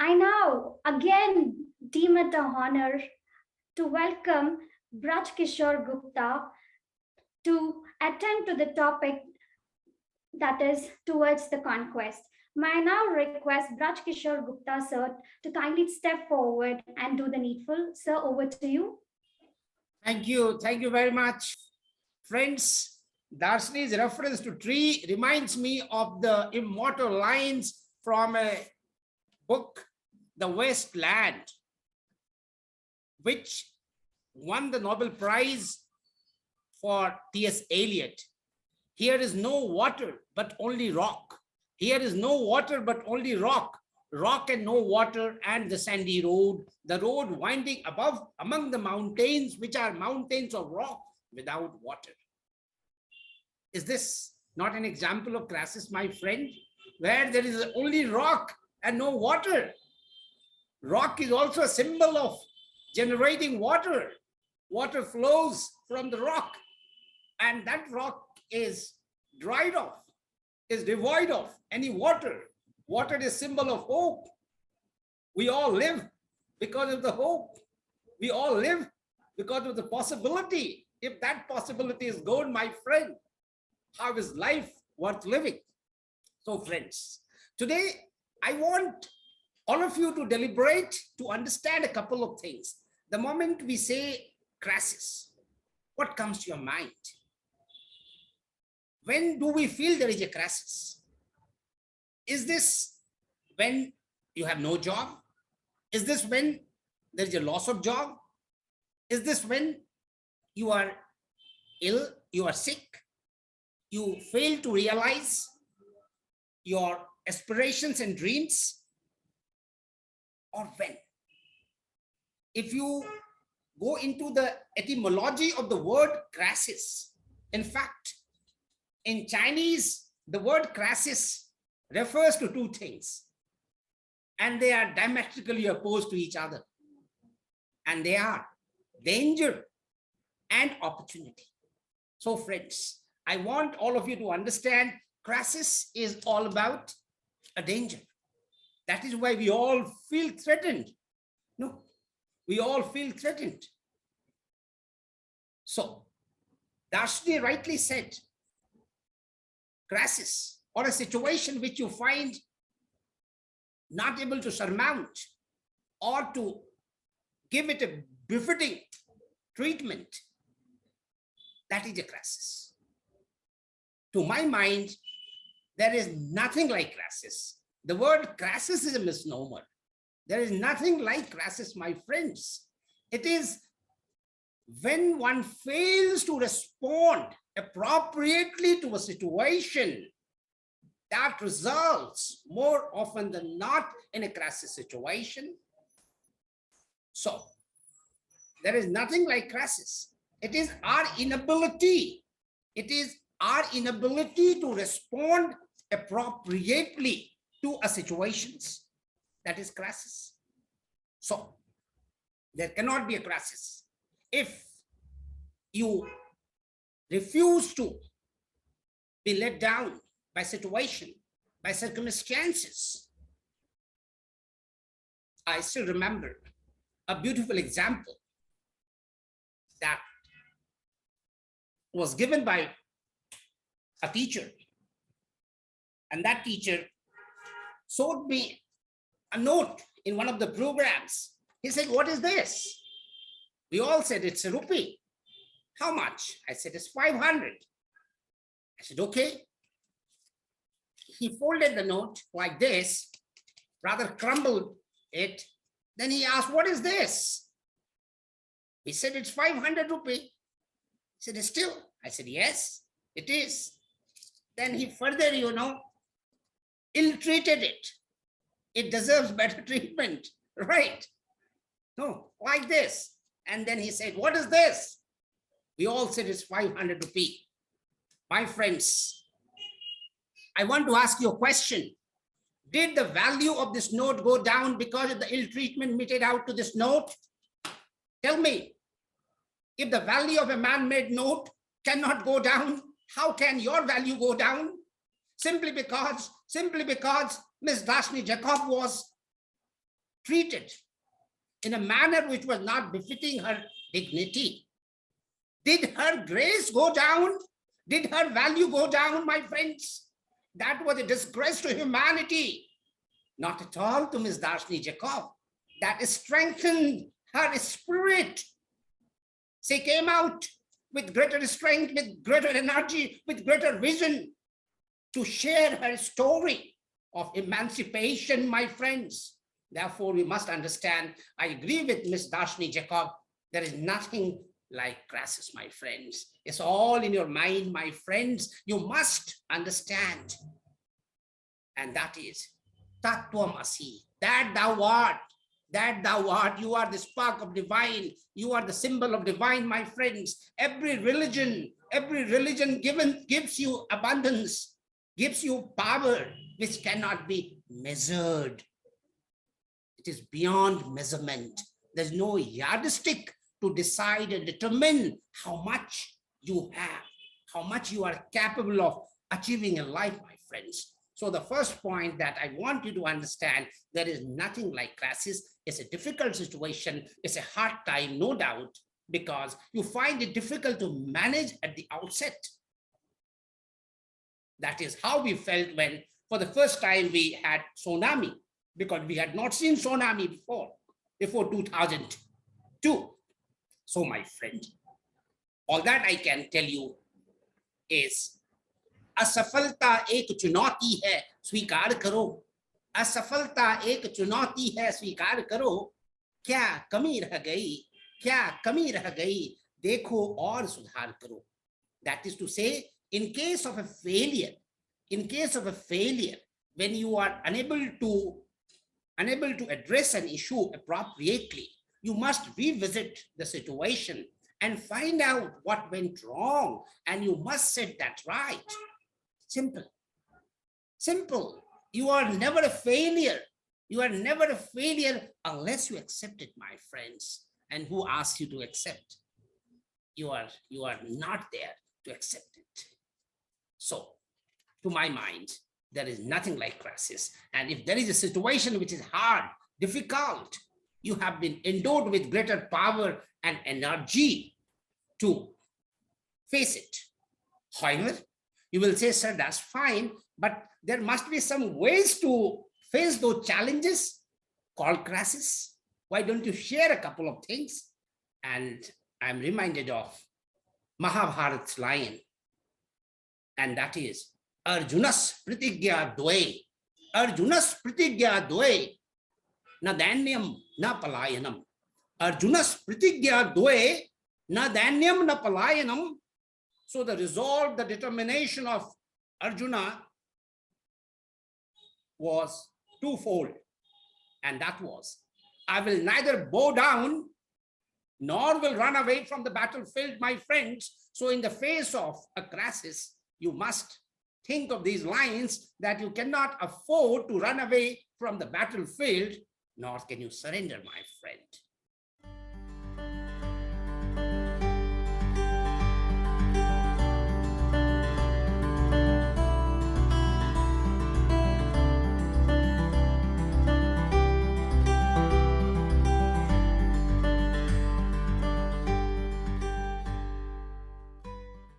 I now again deem it an honor to welcome Braj Kishor Gupta to attend to the topic that is towards the conquest. May I now request Braj Kishor Gupta, sir, to kindly step forward and do the needful. Sir, over to you. Thank you. Thank you very much. Friends, Darshini's reference to tree reminds me of the immortal lines from a book, The Wasteland, which won the Nobel Prize for T.S. Eliot. Here is no water, but only rock. Here is no water, but only rock. Rock and no water, and the sandy road, the road winding above among the mountains, which are mountains of rock without water. Is this not an example of crisis, my friend, where there is only rock and no water? Rock is also a symbol of generating water. Water flows from the rock, and that rock is dried off, is devoid of any water. Water is a symbol of hope. We all live because of the hope. We all live because of the possibility. If that possibility is gone, my friend, how is life worth living? So friends, today I want all of you to deliberate to understand a couple of things. The moment we say crisis, what comes to your mind? When do we feel there is a crisis? Is this when you have no job? Is this when there is a loss of job? Is this when you are ill, you are sick, you fail to realize your aspirations and dreams? Or when? If you go into the etymology of the word crisis, in fact, in Chinese, the word crisis refers to two things, and they are diametrically opposed to each other, and they are danger and opportunity. So friends, I want all of you to understand crisis is all about a danger. That is why we all feel threatened. No, we all feel threatened. So Darshini rightly said, crisis or a situation which you find not able to surmount or to give it a befitting treatment, that is a crisis. To my mind, there is nothing like crisis. The word crisis is a misnomer. There is nothing like crisis, my friends. It is when one fails to respond appropriately to a situation that results more often than not in a crisis situation. So there is nothing like crisis. It is our inability. It is our inability to respond appropriately to a situations that is crisis. So there cannot be a crisis if you refuse to be let down by situation, by circumstances. I still remember a beautiful example that was given by a teacher, and that teacher showed me a note in one of the programs. He said, "What is this?" We all said, "It's a rupee." "How much?" I said, "It's 500. I said, "Okay." He folded the note like this, rather crumbled it. Then he asked, "What is this?" We said, "It's 500 rupee. He said, "It's still?" I said, "Yes, it is." Then he further, ill-treated it. It deserves better treatment, right? No, like this. And then he said, "What is this?" We all said, "It's 500 rupee. My friends, I want to ask you a question. Did the value of this note go down because of the ill treatment meted out to this note? Tell me, if the value of a man-made note cannot go down, how can your value go down? Simply because Miss Darshini Jacob was treated in a manner which was not befitting her dignity. Did her grace go down? Did her value go down, my friends? That was a disgrace to humanity. Not at all to Miss Darshini Jacob. That strengthened her spirit. She came out with greater strength, with greater energy, with greater vision to share her story of emancipation, my friends. Therefore, we must understand, I agree with Miss Darshini Jacob, there is nothing like crisis, my friends. It's all in your mind, my friends. You must understand. And that is Tattvamasi, that thou art, that thou art. You are the spark of divine. You are the symbol of divine, my friends. Every religion gives you abundance, gives you power, which cannot be measured. It is beyond measurement. There's no yardstick to decide and determine how much you have, how much you are capable of achieving in life, my friends. So the first point that I want you to understand, there is nothing like crisis. It's a difficult situation. It's a hard time, no doubt, because you find it difficult to manage at the outset. That is how we felt when, for the first time, we had tsunami, because we had not seen tsunami before 2002. So, my friend, all that I can tell you is, असफलता एक चुनौती है, स्वीकार करो. असफलता एक चुनौती है, स्वीकार करो. क्या कमी रह गई, क्या कमी रह गई, देखो और सुधार करो. That is to say, in case of a failure, when you are unable to address an issue appropriately, you must revisit the situation and find out what went wrong, and you must set that right. Simple. Simple. You are never a failure. You are never a failure unless you accept it, my friends. And who asks you to accept? You are not there to accept it. So, to my mind, there is nothing like crisis. And if there is a situation which is hard, difficult, you have been endowed with greater power and energy to face it. However, you will say, sir, that's fine, but there must be some ways to face those challenges called crisis. Why don't you share a couple of things? And I'm reminded of Mahabharat's line, and that is, Arjunas pratigya dve, Arjunas pratigya dve, na danyam na palayanam. Arjunas pratigya dve, na danyam na palayanam. So the resolve, the determination of Arjuna was twofold. And that was, I will neither bow down nor will run away from the battlefield, my friends. So in the face of a crisis, you must think of these lines, that you cannot afford to run away from the battlefield, nor can you surrender, my friend.